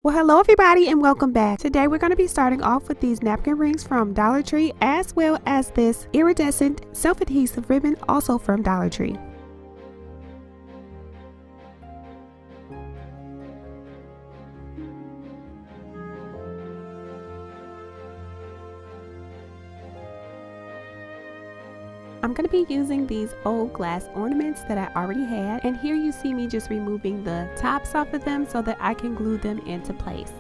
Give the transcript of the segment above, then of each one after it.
Well, hello everybody and welcome back. Today we're going to be starting off with these napkin rings from Dollar Tree, as well as this iridescent self-adhesive ribbon also from Dollar Tree. I'm going to be using these old glass ornaments that I already had, and here you see me just removing the tops off of them so that I can glue them into place.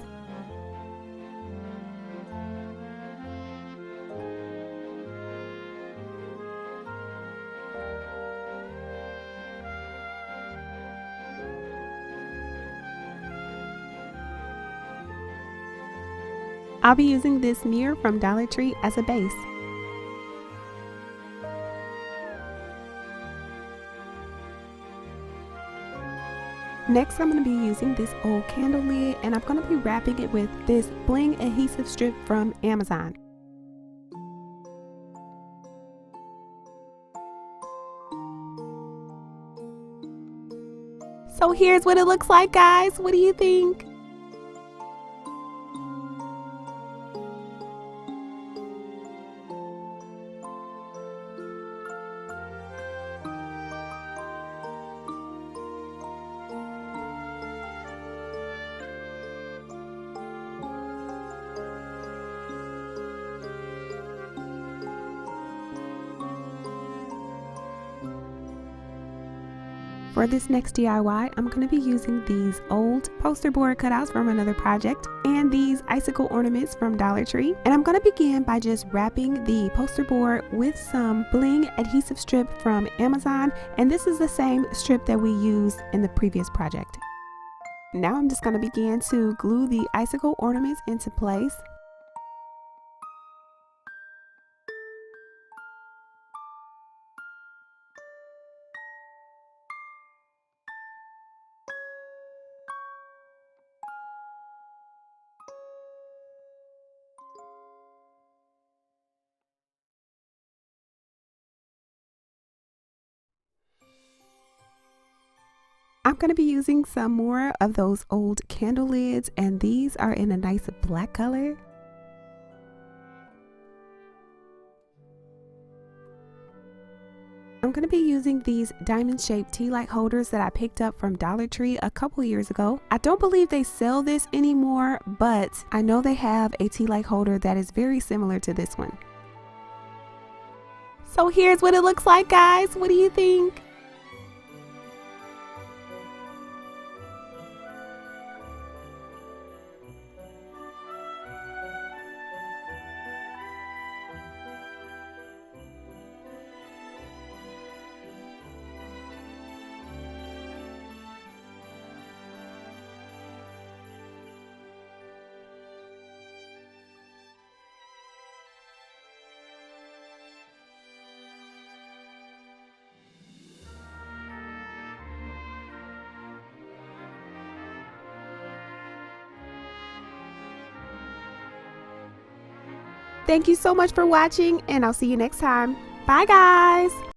I'll be using this mirror from Dollar Tree as a base. Next, I'm going to be using this old candle lid, and I'm going to be wrapping it with this bling adhesive strip from Amazon. So here's what it looks like, guys. What do you think? For this next DIY, I'm going to be using these old poster board cutouts from another project and these icicle ornaments from Dollar Tree. And I'm going to begin by just wrapping the poster board with some bling adhesive strip from Amazon. And this is the same strip that we used in the previous project. Now I'm just going to begin to glue the icicle ornaments into place. I'm going to be using some more of those old candle lids, and these are in a nice black color. I'm going to be using these diamond shaped tea light holders that I picked up from Dollar Tree a couple years ago. I don't believe they sell this anymore, but I know they have a tea light holder that is very similar to this one. So here's what it looks like, guys. What do you think? Thank you so much for watching, and I'll see you next time. Bye, guys.